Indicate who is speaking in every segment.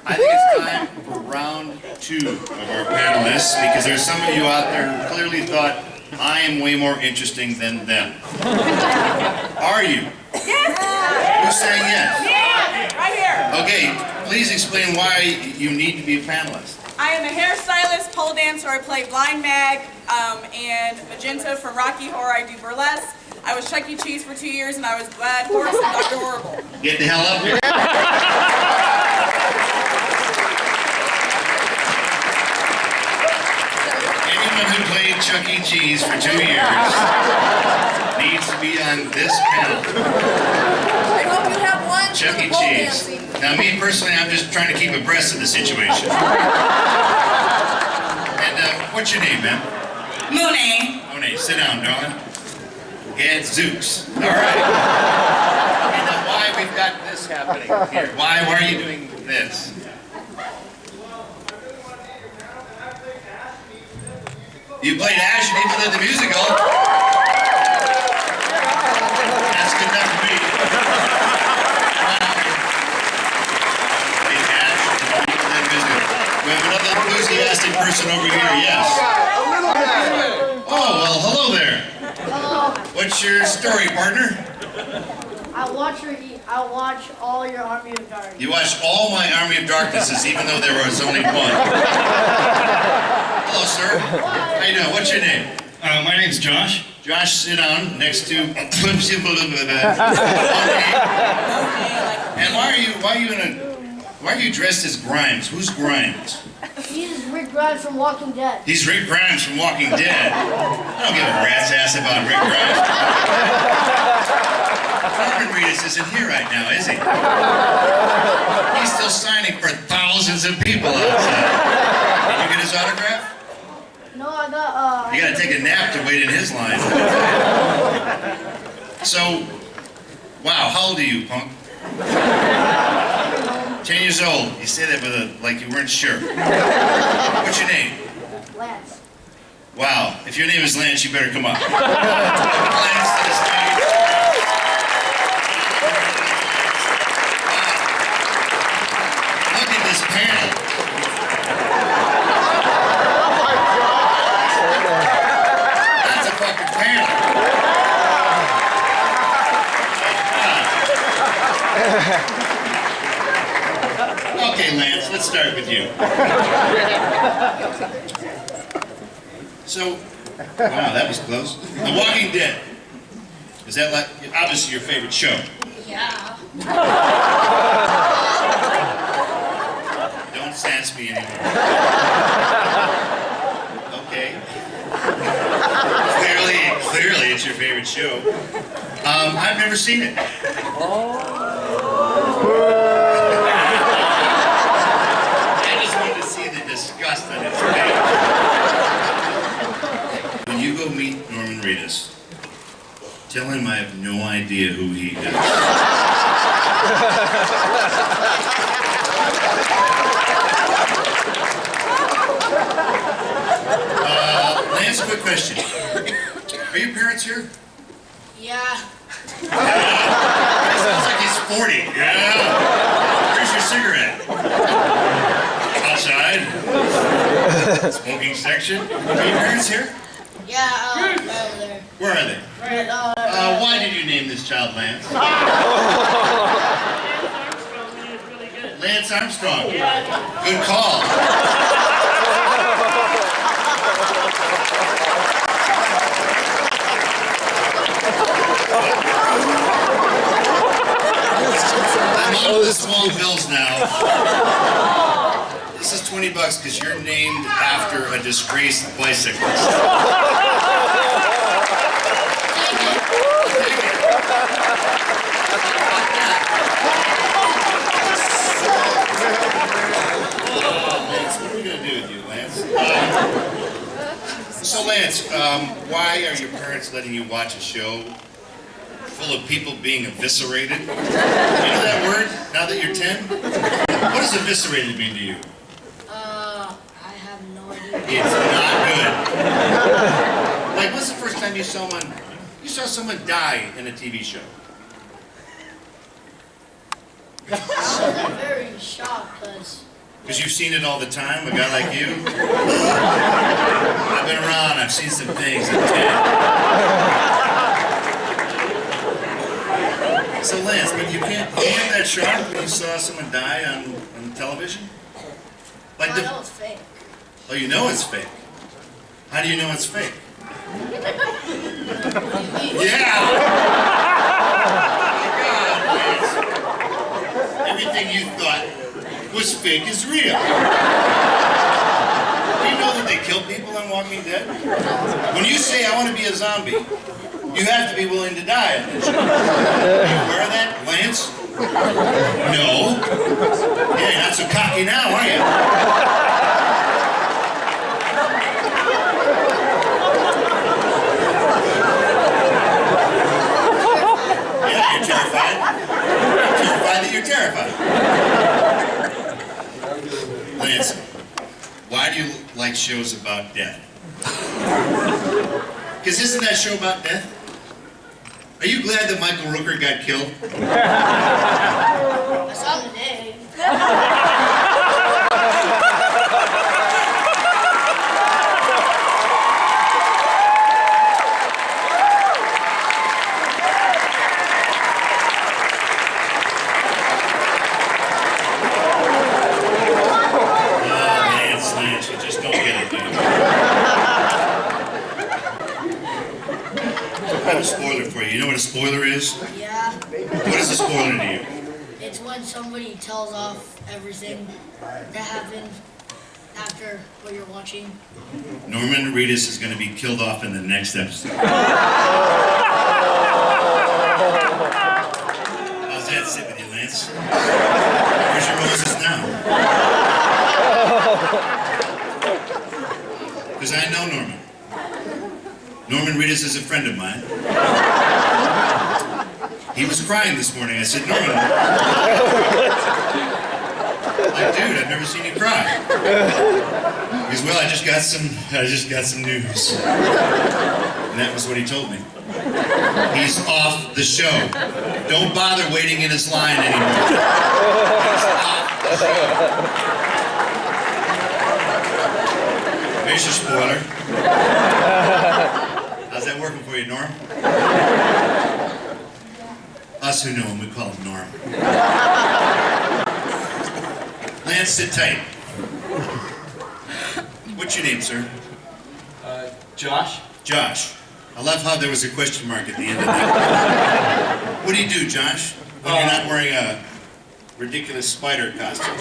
Speaker 1: I think it's time for round 2 of our panelists, because there's some of you out there who clearly thought I am way more interesting than them. Are you?
Speaker 2: Yes!
Speaker 1: Who's saying yes?
Speaker 2: Yeah! Right here!
Speaker 1: Okay, please explain why you need to be a panelist.
Speaker 2: I am a hairstylist, pole dancer. I play Blind Mag and Magenta from Rocky Horror. I do burlesque. I was Chuck E. Cheese for 2 years, and I was Bad Horse and Dr. Horrible.
Speaker 1: Get the hell up here. Anyone who played Chuck E. Cheese for 2 years needs to be on this panel.
Speaker 3: I hope you have one
Speaker 1: Chuck
Speaker 3: for
Speaker 1: E.
Speaker 3: the pole
Speaker 1: Cheese.
Speaker 3: dancing.
Speaker 1: Now, me personally, I'm just trying to keep abreast of the situation. And what's your name, ma'am?
Speaker 2: Monet.
Speaker 1: Monet, sit down, darling. Gadzooks. All right. And now, why we've got this happening here? Why are you doing this? You played Ash and even did the musical. That's good enough for me. Played Ash and even did the musical. We have another enthusiastic person over here, yes. Oh, well, hello there.
Speaker 4: Hello.
Speaker 1: What's your story, partner?
Speaker 4: I watch all your Army of Darkness.
Speaker 1: You watched all my Army of Darknesses, even though there was only one. Hello, sir. How you doing? What's your name?
Speaker 5: My name's Josh.
Speaker 1: Josh, sit down next to. And why are you dressed as Grimes? Who's Grimes?
Speaker 4: He's Rick Grimes from Walking Dead.
Speaker 1: He's Rick Grimes from Walking Dead. I don't give a rat's ass about Rick Grimes. Norman Reedus isn't here right now, is he? He's still signing for thousands of people outside. Did you get his autograph?
Speaker 4: No, I got,
Speaker 1: You gotta take a nap to wait in his line. So, wow, how old are you, punk? 10 years old. You say that with like you weren't sure. What's your name?
Speaker 4: Lance.
Speaker 1: Wow, if your name is Lance, you better come up. Lance to the stage. Wow. Look at this panel. That's a fucking panel. Okay, Lance, let's start with you. So, wow, that was close. The Walking Dead. Is that like, obviously your favorite show?
Speaker 3: Yeah.
Speaker 1: Don't sass me anymore. Okay. Clearly it's your favorite show. I've never seen it. I just wanted to see the disgust on its face. When you go meet Norman Reedus, tell him I have no idea who he is. Lance, quick question. Are your parents here?
Speaker 3: Yeah.
Speaker 1: It sounds like he's 40. Yeah. Where's your cigarette? Outside? Smoking section? Are your parents here?
Speaker 3: Yeah, over there.
Speaker 1: Where are they?
Speaker 3: Right,
Speaker 1: Why did you name this child Lance? Lance Armstrong. Good call. I'm on to the small bills now. This is $20 because you're named after a disgraced bicyclist. Lance, what are we going to do with you, Lance? So, Lance, why are your parents letting you watch a show full of people being eviscerated? You know that word, now that you're 10? What does eviscerated mean to you?
Speaker 3: I have no idea.
Speaker 1: It's not good. Like, when's the first time you saw someone die in a TV show?
Speaker 3: I wasn't very shocked because
Speaker 1: Because you've seen it all the time, a guy like you? I've been around, I've seen some things that can't. So Lance, but you weren't that shocked when you saw someone die on television? Like
Speaker 3: I know it's fake.
Speaker 1: Oh, you know it's fake. How do you know it's fake? Yeah! God, Lance. Everything you thought was fake is real. Do you know that they kill people on Walking Dead? When you say, I want to be a zombie, you have to be willing to die. Are you aware of that, Lance? No. Yeah, you're not so cocky now, are you? Yeah, you're terrified. You're terrified that you're terrified. Lance, why do you like shows about death? Because isn't that show about death? Are you glad that Michael Rooker got killed?
Speaker 3: I saw the name.
Speaker 1: Lance, you just don't get it, dude. I have a spoiler for you. You know what a spoiler is?
Speaker 3: Yeah.
Speaker 1: What is a spoiler to you?
Speaker 3: It's when somebody tells off everything that happened after what you're watching.
Speaker 1: Norman Reedus is going to be killed off in the next episode. How's that sit with you, Lance? Where's your Moses now? Because I know Norman. Norman Reedus is a friend of mine. He was crying this morning. I said, Norman. Like, dude, I've never seen you cry. He goes, well, I just got some news. And that was what he told me. He's off the show. Don't bother waiting in his line anymore. He's off the show. There's your spoiler. How's that working for you, Norm? Us who know him, we call him Norm. Lance, sit tight. What's your name, sir?
Speaker 5: Josh.
Speaker 1: Josh. I love how there was a question mark at the end of that. What do you do, Josh, when you're not wearing a ridiculous spider costume?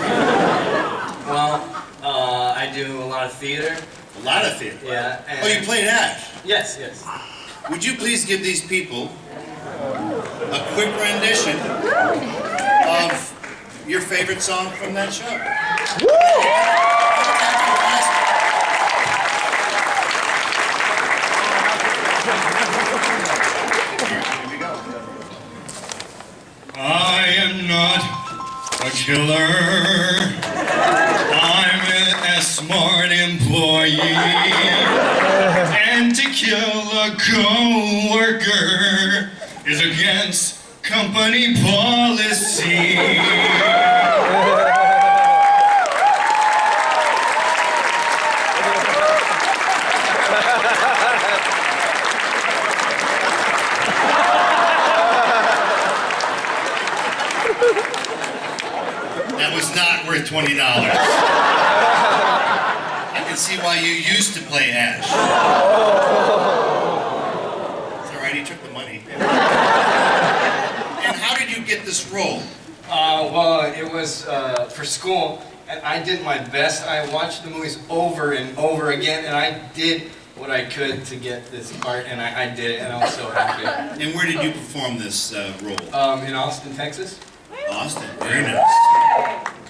Speaker 5: Well, I do a lot of theater.
Speaker 1: A lot of theater?
Speaker 5: Yeah. And
Speaker 1: Oh, you played Ash?
Speaker 5: Yes, yes.
Speaker 1: Would you please give these people a quick rendition of your favorite song from that show? I am not a killer. I'm a smart employee. And to kill a co-worker is against company policy. That was not worth $20. I can see why you used to play Ash. It's all right, he took the money. And how did you get this role?
Speaker 5: Well, it was for school, and I did my best. I watched the movies over and over again, and I did what I could to get this part, and I did it, and I was so happy.
Speaker 1: And where did you perform this role?
Speaker 5: In Austin, Texas.
Speaker 1: Austin. Very nice.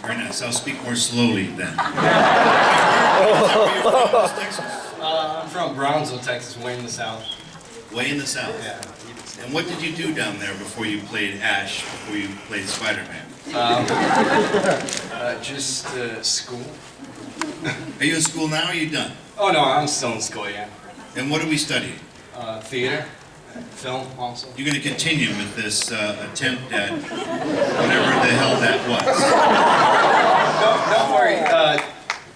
Speaker 1: Very nice. I'll speak more slowly then. Where are you from, West Texas?
Speaker 5: I'm from Brownsville, Texas, way in the south.
Speaker 1: Way in the south.
Speaker 5: Yeah.
Speaker 1: And what did you do down there before you played Ash, before you played Spider-Man?
Speaker 5: Just school.
Speaker 1: Are you in school now or are you done?
Speaker 5: Oh no, I'm still in school, yeah.
Speaker 1: And what are we studying?
Speaker 5: Theater, film also.
Speaker 1: You're going to continue with this attempt at whatever the hell that was.
Speaker 5: Don't worry.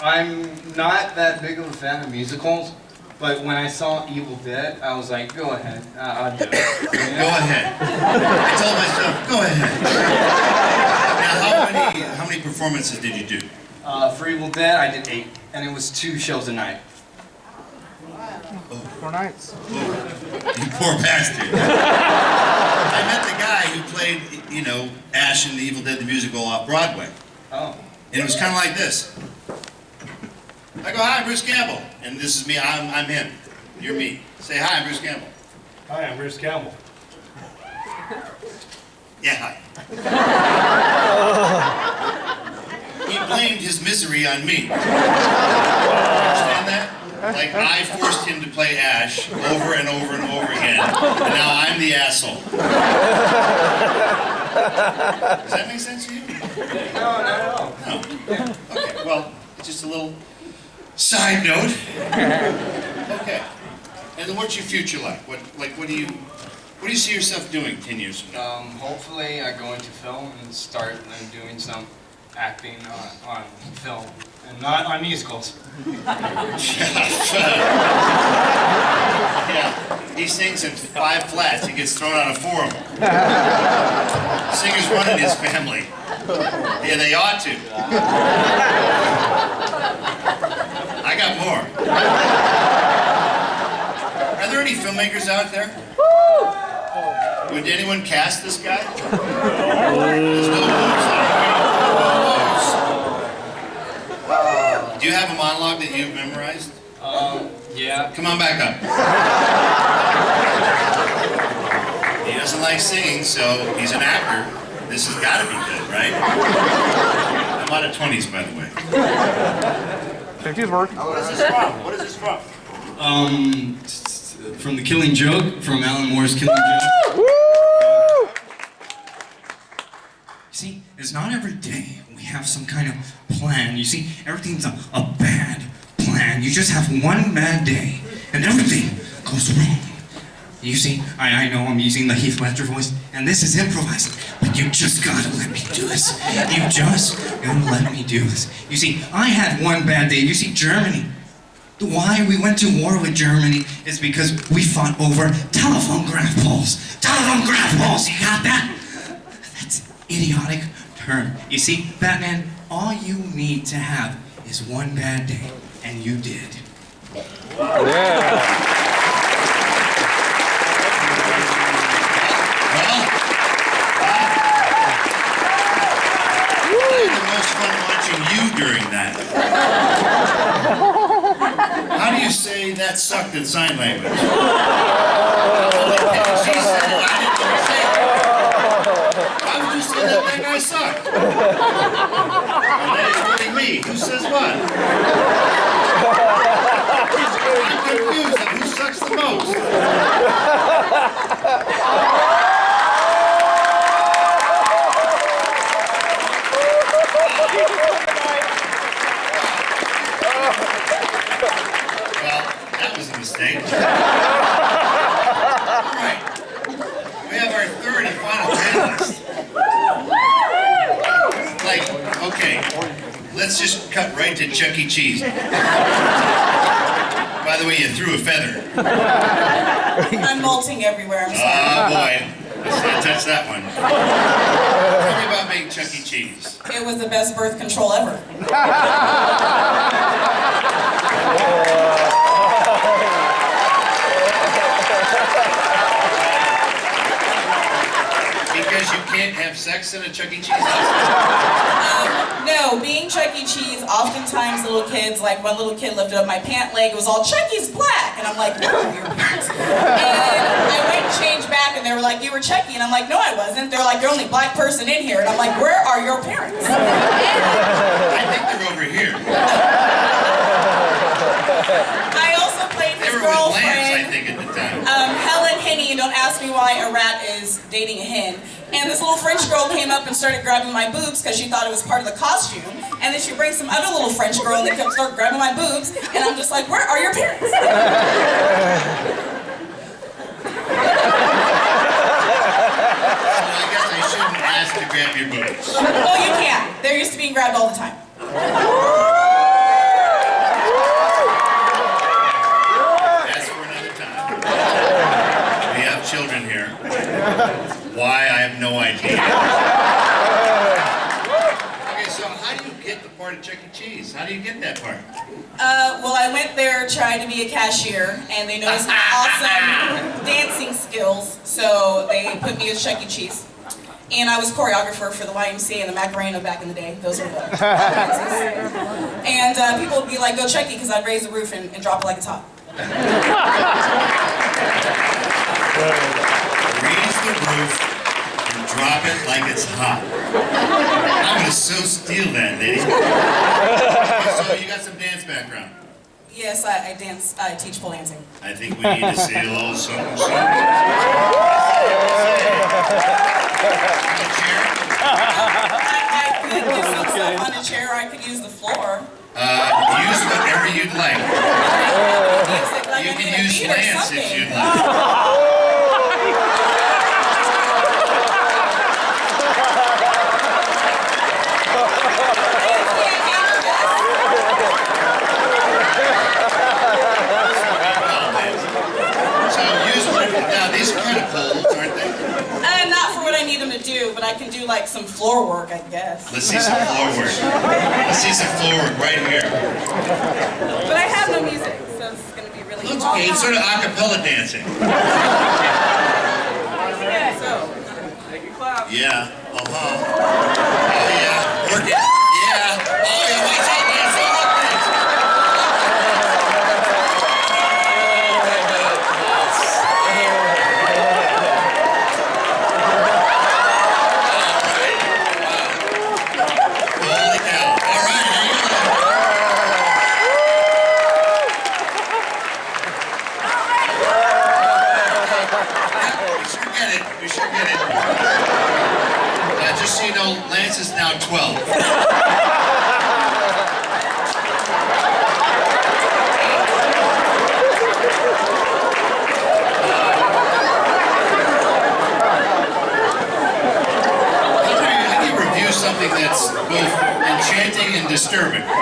Speaker 5: I'm not that big of a fan of musicals, but when I saw Evil Dead, I was like, go ahead, I'll do it.
Speaker 1: Go ahead. I told myself, go ahead. Now, how many performances did you do?
Speaker 5: For Evil Dead, I did 8, and it was 2 shows a night.
Speaker 6: 4 nights.
Speaker 1: You poor bastard. I met the guy who played, you know, Ash in the Evil Dead the musical off Broadway.
Speaker 5: Oh.
Speaker 1: And it was kind of like this. I go, hi, I'm Bruce Campbell. And this is me, I'm him. You're me. Say, hi, I'm Bruce Campbell.
Speaker 5: Hi, I'm Bruce Campbell.
Speaker 1: Yeah, hi. He blamed his misery on me. Understand that? Like, I forced him to play Ash over and over and over again, and now I'm the asshole. Does that make sense to you?
Speaker 5: No, not at all.
Speaker 1: No. Okay, well, just a little side note. Okay. And then what's your future like? What do you see yourself doing 10 years from now?
Speaker 5: Hopefully I go into film and start doing some acting on film, and not on musicals.
Speaker 1: Yeah, he sings in 5 flats. He gets thrown out of 4 of them. Singers run in his family. Yeah, they ought to. I got more. Are there any filmmakers out there? Would anyone cast this guy? There's no moves. Do you have a monologue that you've memorized?
Speaker 5: Yeah.
Speaker 1: Come on back up. He doesn't like singing, so he's an actor. This has got to be good, right? I'm out of 20s, by the way.
Speaker 6: 50's work.
Speaker 1: What is this from? What is this from?
Speaker 5: From The Killing Joke, from Alan Moore's Killing Joke. See, it's not every day we have some kind of plan. You see, everything's a bad plan. You just have one bad day, and everything goes wrong. You see, I know I'm using the Heath Ledger voice, and this is improvised, but you just gotta let me do this. You just gotta let me do this. You see, I had one bad day. You see, Germany. Why we went to war with Germany is because we fought over telephone graph poles. Telephone graph poles, you got that? That's an idiotic term. You see, Batman, all you need to have is one bad day, and you did.
Speaker 6: Yeah.
Speaker 1: I had the most fun watching you during that. How do you say that sucked in sign language? She said it, I didn't know say it. Why would you say that guy sucked? And then you're quoting me. Who says what? I'm confused on who sucks the most. Well, that was a mistake. All right. We have our third and final panelist. Like, okay, let's just cut right to Chuck E. Cheese. By the way, you threw a feather.
Speaker 2: I'm molting everywhere, I'm sorry.
Speaker 1: Oh boy, let's not touch that one. Tell me about making Chuck E. Cheese.
Speaker 2: It was the best birth control ever.
Speaker 1: Because you can't have sex in a Chuck E. Cheese house?
Speaker 2: No, being Chuck E. Cheese, oftentimes little kids, like one little kid lifted up my pant leg, it was all, Chucky's black! And I'm like, where are your parents? And I went and changed back and they were like, you were Chucky. And I'm like, no I wasn't. They're like, you're the only black person in here. And I'm like, where are your parents?
Speaker 1: I think they're over here.
Speaker 2: I also played
Speaker 1: They
Speaker 2: his
Speaker 1: were with Lance, I
Speaker 2: girlfriend,
Speaker 1: think, at the time.
Speaker 2: Helen Henney, and don't ask me why a rat is dating a hen. And this little French girl came up and started grabbing my boobs because she thought it was part of the costume. And then she brings some other little French girl and they kept start grabbing my boobs. And I'm just like, where are your parents?
Speaker 1: So I guess I shouldn't ask to grab your boobs.
Speaker 2: Oh, you can't. They're used to being grabbed all the time.
Speaker 1: That's for another time. We have children here. Why, I have no idea. Okay, so how do you get the part of Chuck E. Cheese? How do you get that part?
Speaker 2: Well, I went there trying to be a cashier, and they noticed my awesome dancing skills, so they put me as Chuck E. Cheese. And I was choreographer for the YMCA and the Macarena back in the day. Those were the dances. And people would be like, go Chucky, because I'd raise the roof and drop it like it's hot.
Speaker 1: Raise the roof and drop it like it's hot. I'm gonna so steal that, lady. So you got some dance background.
Speaker 2: Yes, I dance, I teach pole dancing.
Speaker 1: I think we need to see a little something, something.
Speaker 2: I could do some stuff on a chair, or I could use the floor.
Speaker 1: Use whatever you'd like.
Speaker 2: Music, like
Speaker 1: You
Speaker 2: I need
Speaker 1: can
Speaker 2: a
Speaker 1: use
Speaker 2: beat or
Speaker 1: Lance if
Speaker 2: something.
Speaker 1: you'd like. So use whatever. Now these are kind of poles, aren't they?
Speaker 2: Not for what I need them to do, but I can do like some floor work, I guess.
Speaker 1: Let's see some floor work. Let's see some floor work right here.
Speaker 2: But I have no music, so it's going to be really
Speaker 1: Looks okay. It's sort of a cappella dancing.
Speaker 2: So,
Speaker 1: Yeah. Uh-huh. Oh yeah. Work it. Yeah. Oh yeah. Watch out, man. So look this. Holy cow. All right. Here you go. You sure get it. You sure get it. Just so you know, Lance is now 12. How do you review something that's both enchanting and disturbing? What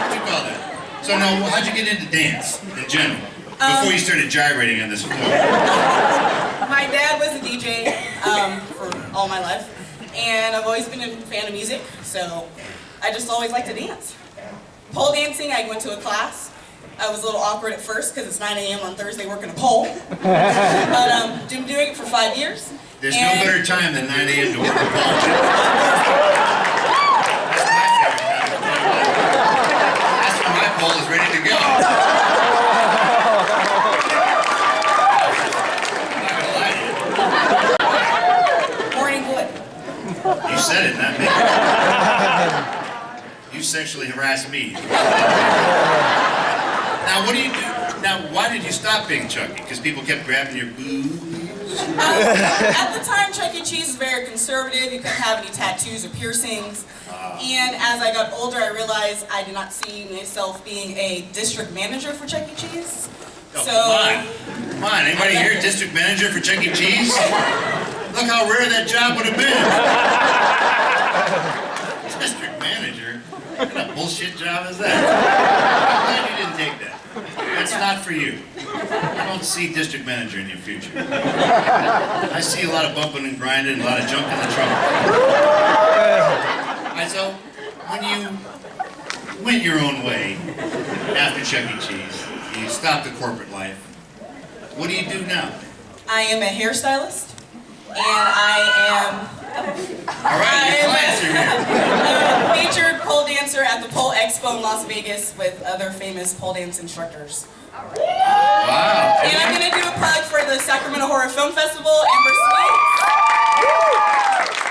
Speaker 1: do you call that? So now, how'd you get into dance in general? Before you started gyrating on this floor?
Speaker 2: my dad was a DJ for all my life, and I've always been a fan of music, so I just always liked to dance. Pole dancing, I went to a class. I was a little awkward at first because it's 9 a.m. on Thursday working a pole. But been doing it for 5 years.
Speaker 1: There's no better time than 9 a.m. to get the pole. That's when my pole is ready to go. I'm not gonna lie to you.
Speaker 2: Morning wood.
Speaker 1: You said it, not me. You sexually harassed me. Now, what do you do? Now, why did you stop being Chucky? Because people kept grabbing your boobs?
Speaker 2: At the time, Chuck E. Cheese was very conservative. You couldn't have any tattoos or piercings. And as I got older, I realized I did not see myself being a district manager for Chuck E. Cheese.
Speaker 1: Oh, come on. Anybody here district manager for Chuck E. Cheese? Look how rare that job would have been. District manager? What kind of bullshit job is that? I'm glad you didn't take that. That's not for you. I don't see district manager in your future. I see a lot of bumping and grinding and a lot of junk in the trunk. Alright, so when you went your own way after Chuck E. Cheese, you stopped the corporate life. What do you do now?
Speaker 2: I am a hairstylist, and I am
Speaker 1: Alright, your clients are here.
Speaker 2: a featured pole dancer at the Pole Expo in Las Vegas with other famous pole dance instructors.
Speaker 1: Wow.
Speaker 2: And I'm going to do a plug for the Sacramento Horror Film Festival, Amber Sweets.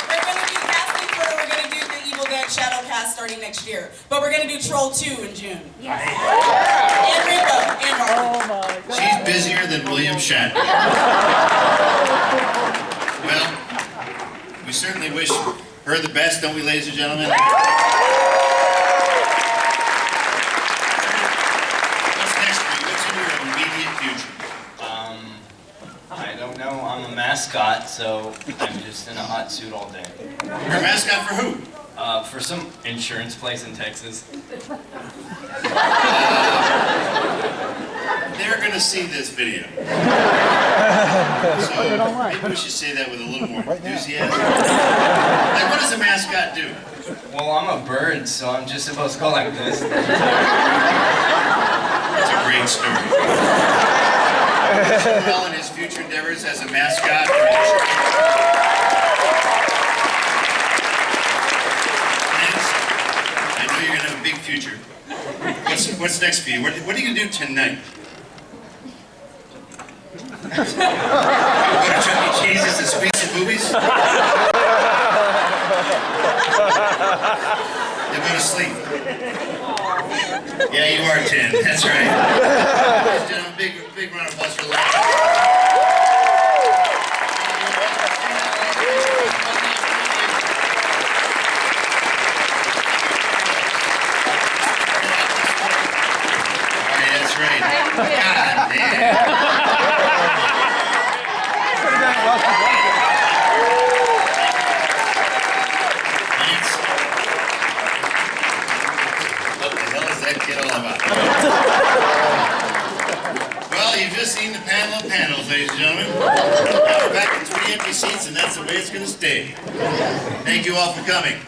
Speaker 2: We're going to do casting for, we're going to do the Evil Dead Shadow cast starting next year. But we're going to do Troll 2 in June. Yes. And Rainbow, and Marvel.
Speaker 1: She's busier than William Shatner. Well, we certainly wish her the best, don't we, ladies and gentlemen? What's next for you? What's in your immediate future?
Speaker 5: I don't know. I'm a mascot, so I'm just in a hot suit all day.
Speaker 1: You're a mascot for who?
Speaker 5: For some insurance place in Texas.
Speaker 1: They're gonna see this video. So maybe we should say that with a little more enthusiasm. Like, what does a mascot do?
Speaker 5: Well, I'm a bird, so I'm just supposed to go like this.
Speaker 1: That's a great story. Well, in his future endeavors as a mascot for insurance. I know you're gonna have a big future. What's next for you? What are you gonna do tonight? Go to Chuck E. Cheese's and speak some movies? You'll go to sleep. Yeah, you are 10. That's right. Ladies and gentlemen, big round of applause for Larry. That's right. God damn. What the hell is that kid all about? Well, you've just seen the panel of panels, ladies and gentlemen. Now we're back to 3 empty seats, and that's the way it's going to stay. Thank you all for coming.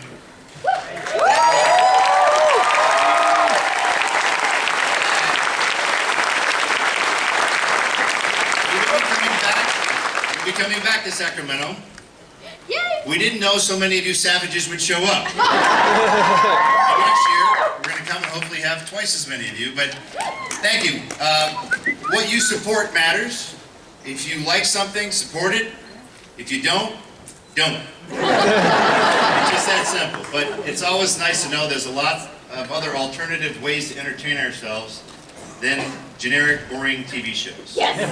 Speaker 1: We'll be coming back to Sacramento.
Speaker 4: Yay!
Speaker 1: We didn't know so many of you savages would show up. And next year, we're going to come and hopefully have twice as many of you, but thank you. What you support matters. If you like something, support it. If you don't. It's just that simple, but it's always nice to know there's a lot of other alternative ways to entertain ourselves than generic, boring TV shows.
Speaker 4: Yes!
Speaker 1: So,